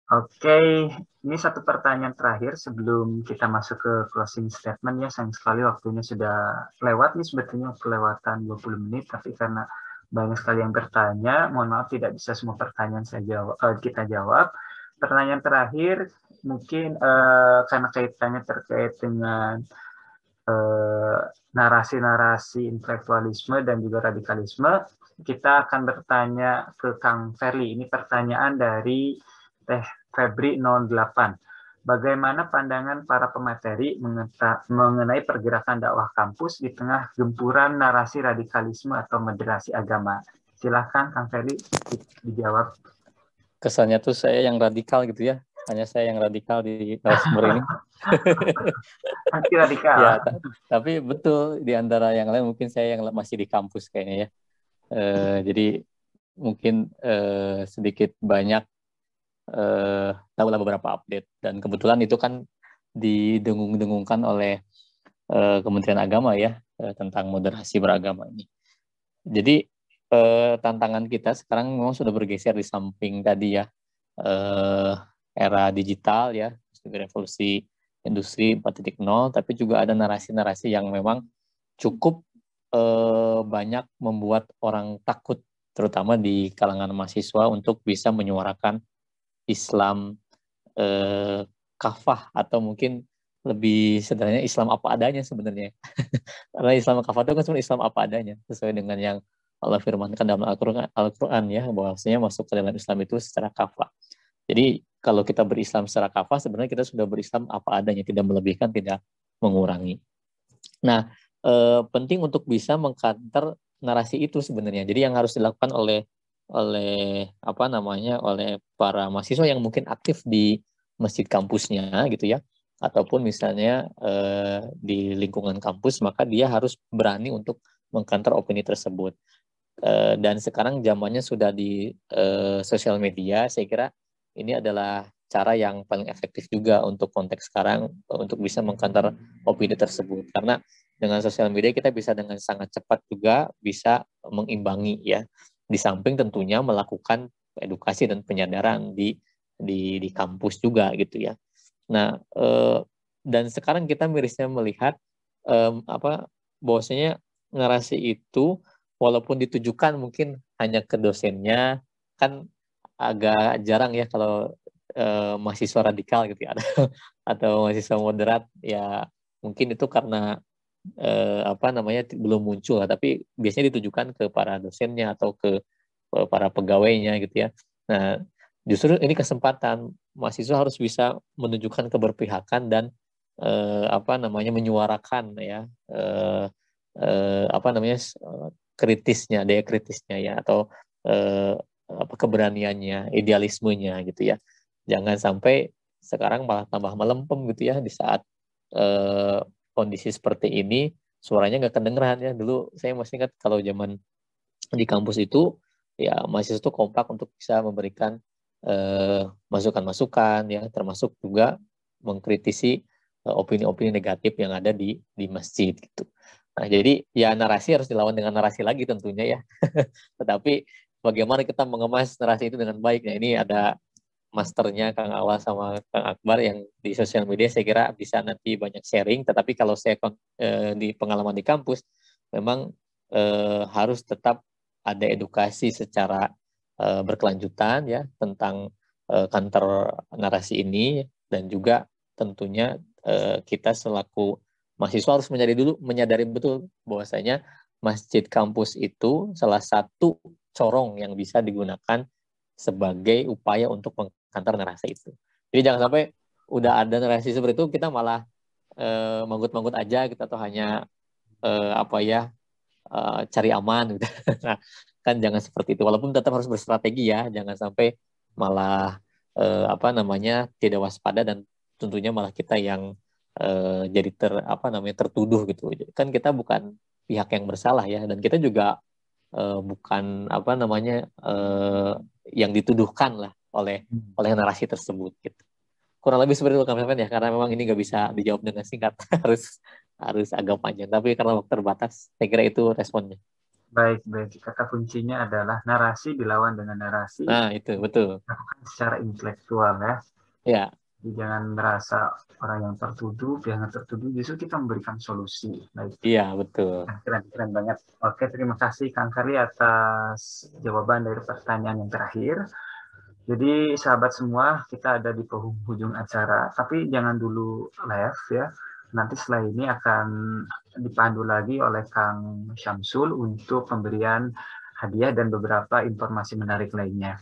Oke, ini satu pertanyaan terakhir sebelum kita masuk ke closing statement ya. Sayang sekali waktunya sudah lewat nih, sebetulnya kelewatan 20 menit, tapi karena banyak sekali yang bertanya, mohon maaf tidak bisa semua pertanyaan kita jawab. Pertanyaan terakhir mungkin karena kaitannya terkait dengan eh, narasi-narasi intelektualisme dan juga radikalisme, kita akan bertanya ke Kang Ferli. Ini pertanyaan dari Teh Febri 08. Bagaimana pandangan para pemateri mengenai pergerakan dakwah kampus di tengah gempuran narasi radikalisme atau moderasi agama? Silahkan Kang Ferli dijawab. Kesannya tuh saya yang radikal gitu ya. Hanya saya yang radikal di narasumber ini. Anti radikal. Ya, tapi betul di antara yang lain mungkin saya yang masih di kampus kayaknya ya. Jadi mungkin sedikit banyak tahulah beberapa update, dan kebetulan itu kan didengung-dengungkan oleh Kementerian Agama ya, tentang moderasi beragama ini. Jadi tantangan kita sekarang memang sudah bergeser di samping tadi ya, eh, era digital ya, revolusi industri 4.0, tapi juga ada narasi-narasi yang memang cukup banyak membuat orang takut, terutama di kalangan mahasiswa, untuk bisa menyuarakan Islam kafah, atau mungkin lebih sederhananya Islam apa adanya sebenarnya. Karena Islam kafah itu kan sebenarnya Islam apa adanya, sesuai dengan yang Allah firmankan dalam Al-Quran ya, bahwasanya masuk ke dalam Islam itu secara kafah. Jadi kalau kita berislam secara kafah, sebenarnya kita sudah berislam apa adanya, tidak melebihkan, tidak mengurangi. Nah, penting untuk bisa mengcounter narasi itu sebenarnya. Jadi yang harus dilakukan oleh apa namanya, oleh para mahasiswa yang mungkin aktif di masjid kampusnya gitu ya, ataupun misalnya di lingkungan kampus, maka dia harus berani untuk mengcounter opini tersebut. Dan sekarang zamannya sudah di sosial media, saya kira ini adalah cara yang paling efektif juga untuk konteks sekarang, untuk bisa mengcounter opini tersebut. Karena dengan sosial media kita bisa dengan sangat cepat juga bisa mengimbangi ya. Di samping tentunya melakukan edukasi dan penyadaran di kampus juga gitu ya. Nah, dan sekarang kita mirisnya melihat apa, bahwasanya narasi itu walaupun ditujukan mungkin hanya ke dosennya, kan agak jarang ya kalau mahasiswa radikal gitu ya, atau mahasiswa moderat ya, mungkin itu karena apa namanya belum muncul, tapi biasanya ditujukan ke para dosennya atau ke para pegawainya gitu ya. Nah, justru ini kesempatan mahasiswa harus bisa menunjukkan keberpihakan dan apa namanya menyuarakan ya, apa namanya, kritisnya, daya kritisnya ya, atau eh, apa keberaniannya, idealismenya gitu ya. Jangan sampai sekarang malah tambah melempem gitu ya di saat eh, kondisi seperti ini, suaranya nggak kedengeran ya. Dulu saya masih ingat kalau zaman di kampus itu ya, mahasiswa itu kompak untuk bisa memberikan masukan-masukan ya, termasuk juga mengkritisi opini-opini negatif yang ada di masjid gitu. Nah, jadi ya narasi harus dilawan dengan narasi lagi tentunya ya. Tetapi bagaimana kita mengemas narasi itu dengan baik. Nah, ini ada masternya Kang Awal sama Kang Akbar yang di sosial media, saya kira bisa nanti banyak sharing. Tetapi kalau saya di pengalaman di kampus, memang harus tetap ada edukasi secara berkelanjutan ya tentang counter narasi ini, dan juga tentunya kita selaku mahasiswa harus menyadari betul bahwasanya masjid kampus itu salah satu corong yang bisa digunakan sebagai upaya untuk mengkantar narasi itu. Jadi jangan sampai udah ada narasi seperti itu kita malah manggut-manggut aja kita, atau hanya apa ya, cari aman gitu. Nah, kan jangan seperti itu. Walaupun tetap harus berstrategi ya, jangan sampai malah apa namanya tidak waspada, dan tentunya malah kita yang jadi apa namanya tertuduh gitu. Kan kita bukan pihak yang bersalah ya, dan kita juga bukan apa namanya yang dituduhkan lah oleh narasi tersebut gitu. Kurang lebih seperti itu Kang Fefen ya, karena memang ini nggak bisa dijawab dengan singkat, harus harus agak panjang. Tapi karena waktu terbatas, saya kira itu responnya. Baik, baik. Kata kuncinya adalah narasi dilawan dengan narasi. Nah, itu betul. Dilakukan secara intelektual ya. Ya, Jadi jangan merasa orang yang tertuduh, pihak yang tertuduh, justru kita memberikan solusi. Baik. iya betul. Nah, keren, keren banget. Oke, terima kasih Kang Ferry atas jawaban dari pertanyaan yang terakhir. Jadi sahabat semua, kita ada di penghujung acara, tapi jangan dulu live ya. Nanti setelah ini akan dipandu lagi oleh Kang Syamsul untuk pemberian hadiah dan beberapa informasi menarik lainnya.